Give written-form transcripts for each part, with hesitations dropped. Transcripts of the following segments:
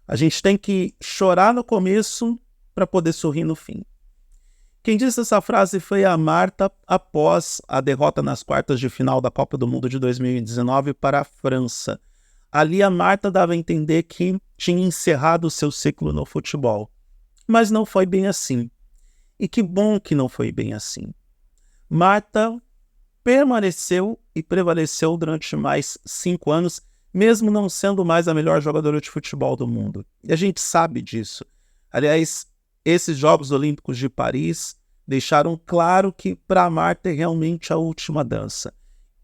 A gente tem que chorar no começo para poder sorrir no fim. Quem disse essa frase foi a Marta após a derrota nas quartas de final da Copa do Mundo de 2019 para a França. Ali a Marta dava a entender que tinha encerrado o seu ciclo no futebol. Mas não foi bem assim. E que bom que não foi bem assim. Marta permaneceu e prevaleceu durante mais 5 anos, mesmo não sendo mais a melhor jogadora de futebol do mundo. E a gente sabe disso. Aliás, esses Jogos Olímpicos de Paris deixaram claro que para a Marta é realmente a última dança.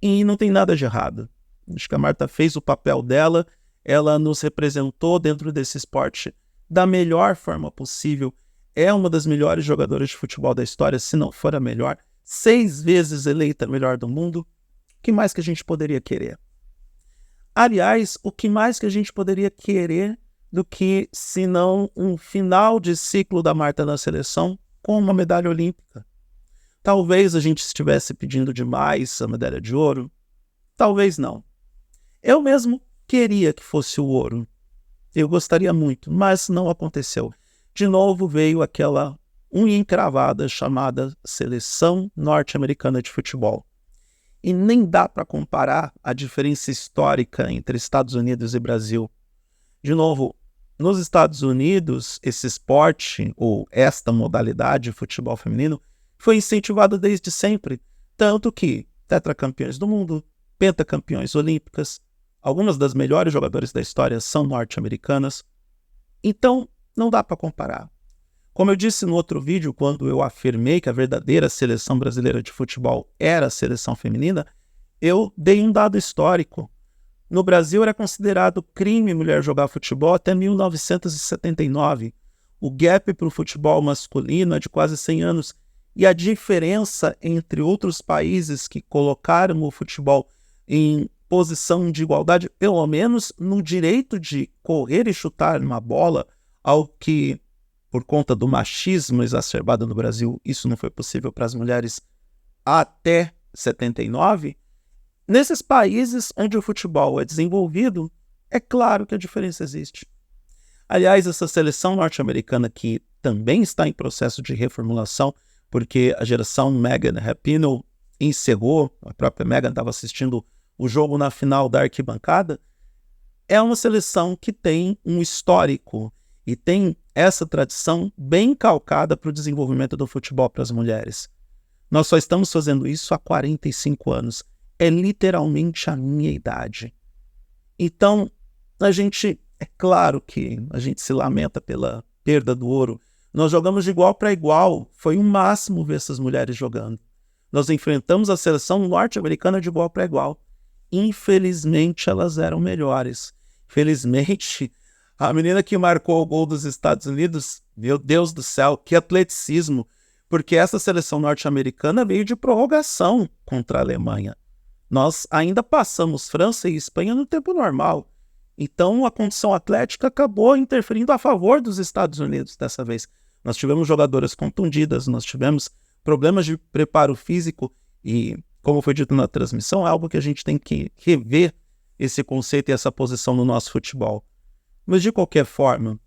E não tem nada de errado. Acho que a Marta fez o papel dela, ela nos representou dentro desse esporte da melhor forma possível. É uma das melhores jogadoras de futebol da história, se não for a melhor. 6 vezes eleita a melhor do mundo. O que mais que a gente poderia querer? Aliás, o que mais que a gente poderia querer do que, se não, um final de ciclo da Marta na seleção com uma medalha olímpica? Talvez a gente estivesse pedindo demais a medalha de ouro. Talvez não. Eu mesmo queria que fosse o ouro. Eu gostaria muito, mas não aconteceu. De novo veio aquela unha encravada chamada Seleção Norte-Americana de Futebol. E nem dá para comparar a diferença histórica entre Estados Unidos e Brasil. De novo, nos Estados Unidos, esse esporte, ou esta modalidade de futebol feminino, foi incentivada desde sempre. Tanto que tetracampeões do mundo, pentacampeões olímpicas, algumas das melhores jogadoras da história são norte-americanas. Então, não dá para comparar. Como eu disse no outro vídeo, quando eu afirmei que a verdadeira seleção brasileira de futebol era a seleção feminina, eu dei um dado histórico. No Brasil era considerado crime mulher jogar futebol até 1979. O gap para o futebol masculino é de quase 100 anos. E a diferença entre outros países que colocaram o futebol em posição de igualdade, pelo menos no direito de correr e chutar uma bola, ao que, por conta do machismo exacerbado no Brasil, isso não foi possível para as mulheres até 79, nesses países onde o futebol é desenvolvido, é claro que a diferença existe. Aliás, essa seleção norte-americana que também está em processo de reformulação, porque a geração Megan Rapinoe encerrou, a própria Megan estava assistindo o jogo na final da arquibancada, é uma seleção que tem um histórico e tem essa tradição bem calcada para o desenvolvimento do futebol para as mulheres. Nós só estamos fazendo isso há 45 anos. É literalmente a minha idade. Então, é claro que a gente se lamenta pela perda do ouro. Nós jogamos de igual para igual. Foi o máximo ver essas mulheres jogando. Nós enfrentamos a seleção norte-americana de igual para igual. Infelizmente, elas eram melhores. Felizmente, a menina que marcou o gol dos Estados Unidos, meu Deus do céu, que atleticismo, porque essa seleção norte-americana veio de prorrogação contra a Alemanha. Nós ainda passamos França e Espanha no tempo normal. Então a condição atlética acabou interferindo a favor dos Estados Unidos dessa vez. Nós tivemos jogadoras contundidas, nós tivemos problemas de preparo físico e, como foi dito na transmissão, é algo que a gente tem que rever esse conceito e essa posição no nosso futebol. Mas de qualquer forma,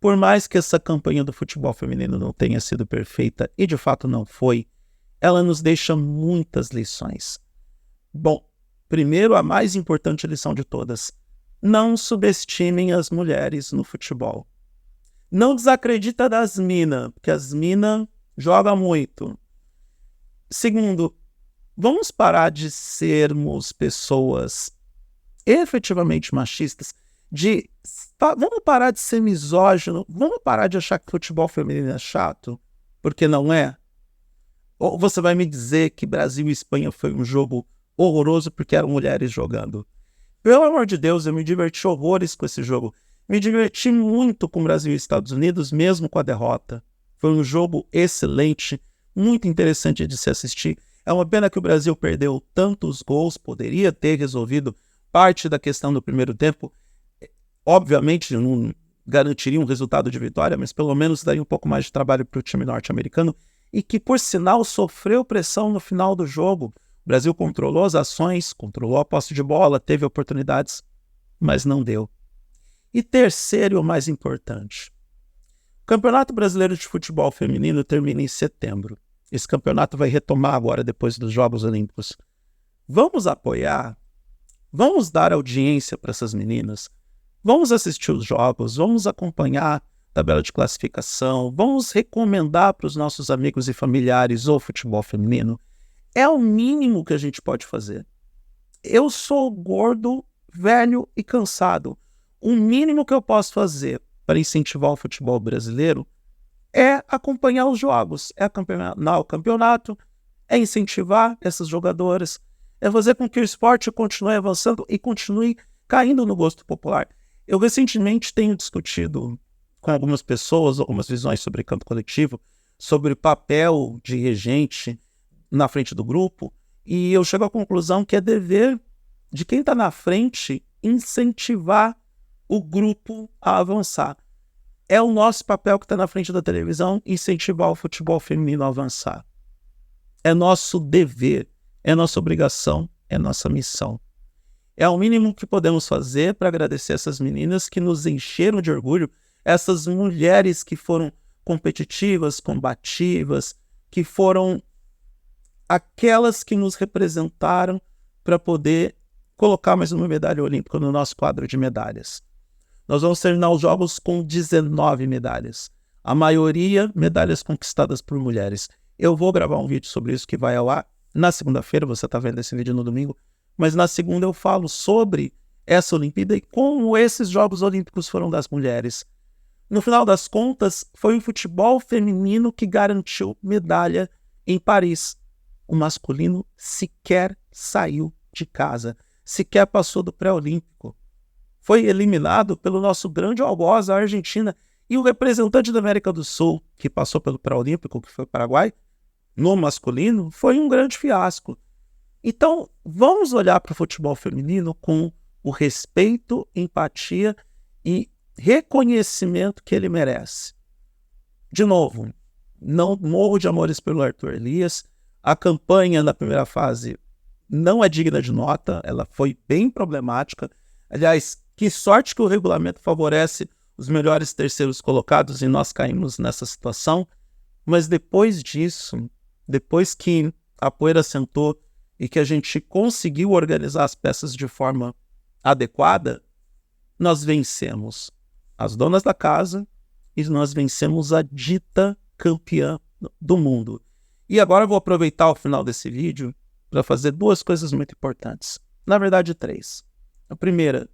por mais que essa campanha do futebol feminino não tenha sido perfeita, e de fato não foi, ela nos deixa muitas lições. Bom, primeiro, a mais importante lição de todas: não subestimem as mulheres no futebol. Não desacredita das minas, porque as minas jogam muito. Segundo, vamos parar de sermos pessoas efetivamente machistas, vamos parar de ser misógino, vamos parar de achar que futebol feminino é chato, porque não é. Ou você vai me dizer que Brasil e Espanha foi um jogo horroroso porque eram mulheres jogando? Pelo amor de Deus, eu me diverti horrores com esse jogo. Me diverti muito com o Brasil e Estados Unidos, mesmo com a derrota. Foi um jogo excelente, muito interessante de se assistir. É uma pena que o Brasil perdeu tantos gols, poderia ter resolvido parte da questão do primeiro tempo. Obviamente não garantiria um resultado de vitória, mas pelo menos daria um pouco mais de trabalho para o time norte-americano, e que, por sinal, sofreu pressão no final do jogo. O Brasil controlou as ações, controlou a posse de bola, teve oportunidades, mas não deu. E terceiro e o mais importante, o Campeonato Brasileiro de Futebol Feminino termina em setembro. Esse campeonato vai retomar agora depois dos Jogos Olímpicos. Vamos apoiar, vamos dar audiência para essas meninas, vamos assistir os jogos, vamos acompanhar a tabela de classificação, vamos recomendar para os nossos amigos e familiares o futebol feminino. É o mínimo que a gente pode fazer. Eu sou gordo, velho e cansado. O mínimo que eu posso fazer para incentivar o futebol brasileiro é acompanhar os jogos, é acompanhar o campeonato, é incentivar essas jogadoras, é fazer com que o esporte continue avançando e continue caindo no gosto popular. Eu recentemente tenho discutido com algumas pessoas, algumas visões sobre campo coletivo, sobre o papel de regente na frente do grupo, e eu chego à conclusão que é dever de quem está na frente incentivar o grupo a avançar. É o nosso papel que está na frente da televisão incentivar o futebol feminino a avançar. É nosso dever, é nossa obrigação, é nossa missão. É o mínimo que podemos fazer para agradecer essas meninas que nos encheram de orgulho, essas mulheres que foram competitivas, combativas, que foram aquelas que nos representaram para poder colocar mais uma medalha olímpica no nosso quadro de medalhas. Nós vamos terminar os Jogos com 19 medalhas. A maioria, medalhas conquistadas por mulheres. Eu vou gravar um vídeo sobre isso que vai ao ar na segunda-feira, você está vendo esse vídeo no domingo, mas na segunda eu falo sobre essa Olimpíada e como esses Jogos Olímpicos foram das mulheres. No final das contas, foi o futebol feminino que garantiu medalha em Paris. O masculino sequer saiu de casa, sequer passou do pré-olímpico. Foi eliminado pelo nosso grande algoz, a Argentina, e o representante da América do Sul, que passou pelo pré-olímpico, que foi o Paraguai, no masculino, foi um grande fiasco. Então, vamos olhar para o futebol feminino com o respeito, empatia e reconhecimento que ele merece. De novo, não morro de amores pelo Arthur Elias. A campanha na primeira fase não é digna de nota, ela foi bem problemática. Aliás, que sorte que o regulamento favorece os melhores terceiros colocados e nós caímos nessa situação. Mas depois disso, depois que a poeira sentou e que a gente conseguiu organizar as peças de forma adequada, nós vencemos as donas da casa e nós vencemos a dita campeã do mundo. E agora eu vou aproveitar o final desse vídeo para fazer duas coisas muito importantes. Na verdade, três. A primeira,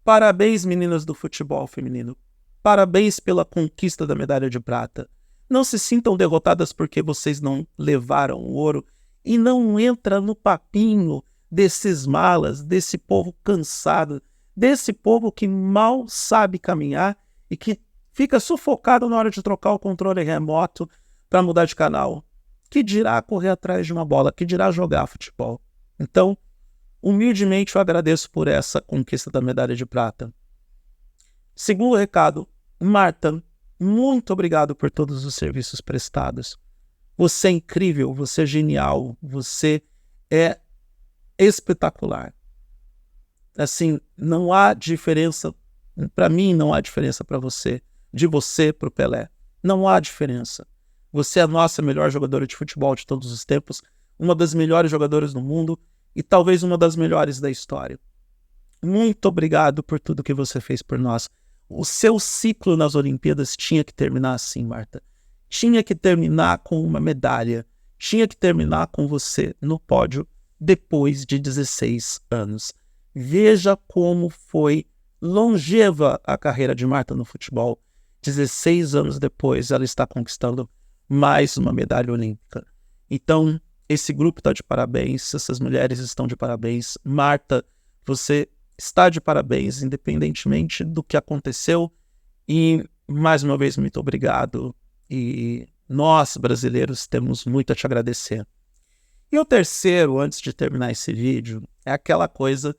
parabéns meninas do futebol feminino. Parabéns pela conquista da medalha de prata. Não se sintam derrotadas porque vocês não levaram o ouro e não entra no papinho desses malas, desse povo cansado, desse povo que mal sabe caminhar e que fica sufocado na hora de trocar o controle remoto para mudar de canal. Que dirá correr atrás de uma bola, que dirá jogar futebol. Então, humildemente eu agradeço por essa conquista da medalha de prata. Segundo recado, Marta, muito obrigado por todos os serviços prestados. Você é incrível, você é genial, você é espetacular. Assim, não há diferença, para mim não há diferença para você, de você para o Pelé. Não há diferença. Você é a nossa melhor jogadora de futebol de todos os tempos, uma das melhores jogadoras do mundo e talvez uma das melhores da história. Muito obrigado por tudo que você fez por nós. O seu ciclo nas Olimpíadas tinha que terminar assim, Marta. Tinha que terminar com uma medalha. Tinha que terminar com você no pódio depois de 16 anos. Veja como foi longeva a carreira de Marta no futebol. 16 anos depois, ela está conquistando mais uma medalha olímpica. Então, esse grupo está de parabéns, essas mulheres estão de parabéns. Marta, você está de parabéns, independentemente do que aconteceu. E, mais uma vez, muito obrigado. E nós, brasileiros, temos muito a te agradecer. E o terceiro, antes de terminar esse vídeo, é aquela coisa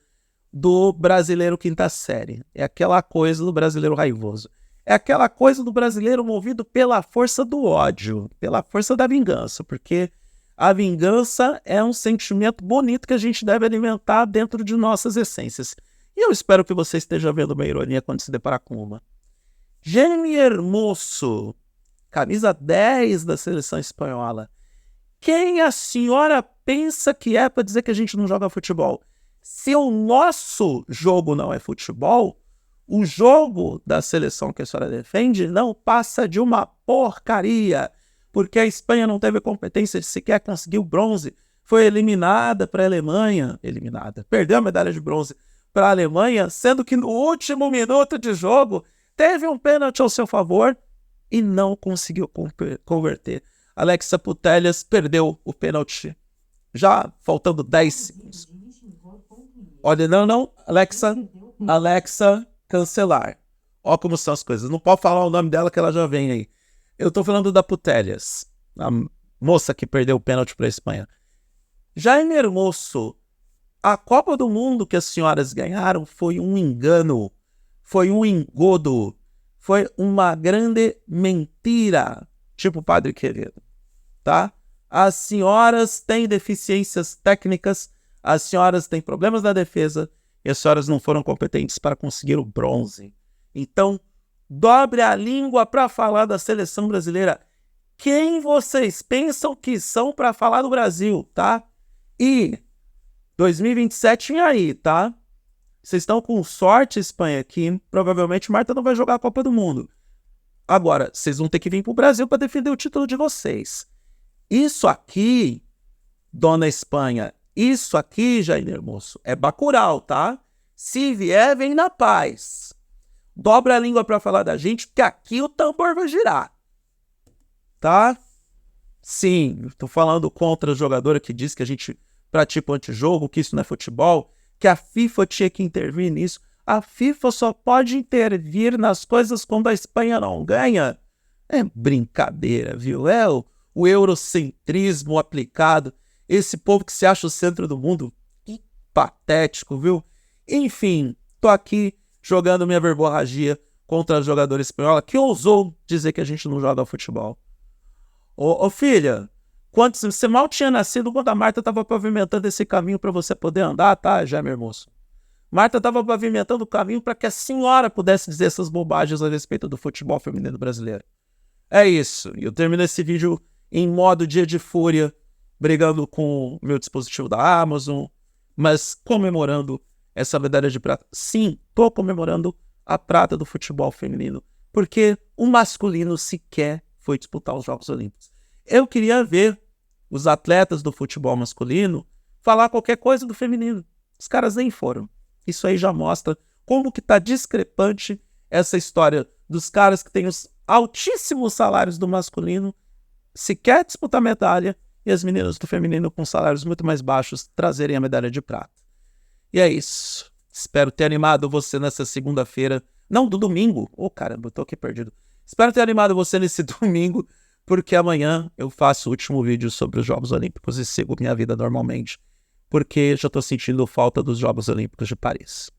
do brasileiro quinta série. É aquela coisa do brasileiro raivoso. É aquela coisa do brasileiro movido pela força do ódio, pela força da vingança, porque a vingança é um sentimento bonito que a gente deve alimentar dentro de nossas essências. E eu espero que você esteja vendo uma ironia quando se deparar com uma. Jenny Hermoso, camisa 10 da seleção espanhola. Quem a senhora pensa que é para dizer que a gente não joga futebol? Se o nosso jogo não é futebol, o jogo da seleção que a senhora defende não passa de uma porcaria, porque a Espanha não teve competência de sequer conseguir o bronze, foi eliminada para a Alemanha, perdeu a medalha de bronze para a Alemanha, sendo que no último minuto de jogo teve um pênalti ao seu favor e não conseguiu converter. Alexa Putellas perdeu o pênalti, já faltando 10 segundos. Olha, não, Alexa, cancelar. Ó como são as coisas. Não pode falar o nome dela que ela já vem aí. Eu tô falando da Putellas, a moça que perdeu o pênalti para a Espanha. Jaime Hermoso, a Copa do Mundo que as senhoras ganharam foi um engano, foi um engodo, foi uma grande mentira, tipo Padre Quevedo, tá? As senhoras têm deficiências técnicas, as senhoras têm problemas na defesa e as senhoras não foram competentes para conseguir o bronze. Então, dobre a língua para falar da seleção brasileira. Quem vocês pensam que são para falar do Brasil, tá? E 2027 vem aí, tá? Vocês estão com sorte, Espanha, que provavelmente Marta não vai jogar a Copa do Mundo. Agora, vocês vão ter que vir pro Brasil para defender o título de vocês. Isso aqui, dona Espanha, isso aqui, Jair Hermoso, é Bacurau, tá? Se vier, vem na paz. Dobra a língua para falar da gente, porque aqui o tambor vai girar. Tá? Sim, tô falando contra a jogadora que diz que a gente pratica o antijogo, que isso não é futebol, que a FIFA tinha que intervir nisso. A FIFA só pode intervir nas coisas quando a Espanha não ganha. É brincadeira, viu? É o eurocentrismo aplicado. Esse povo que se acha o centro do mundo. Que patético, viu? Enfim, tô aqui jogando minha verborragia contra a jogadora espanhola que ousou dizer que a gente não joga futebol. Ô filha, você mal tinha nascido quando a Marta estava pavimentando esse caminho para você poder andar, tá, Jaime Hermoso? Marta estava pavimentando o caminho para que a senhora pudesse dizer essas bobagens a respeito do futebol feminino brasileiro. É isso. Eu termino esse vídeo em modo dia de fúria, brigando com o meu dispositivo da Amazon, mas comemorando essa medalha de prata. Sim, tô comemorando a prata do futebol feminino, porque o masculino sequer foi disputar os Jogos Olímpicos. Eu queria ver os atletas do futebol masculino falar qualquer coisa do feminino. Os caras nem foram. Isso aí já mostra como que tá discrepante essa história dos caras que têm os altíssimos salários do masculino sequer disputar medalha e as meninas do feminino com salários muito mais baixos trazerem a medalha de prata. E é isso. Espero ter animado você nessa segunda-feira. Não, do domingo. Caramba, eu tô aqui perdido. Espero ter animado você nesse domingo, porque amanhã eu faço o último vídeo sobre os Jogos Olímpicos e sigo minha vida normalmente, porque já tô sentindo falta dos Jogos Olímpicos de Paris.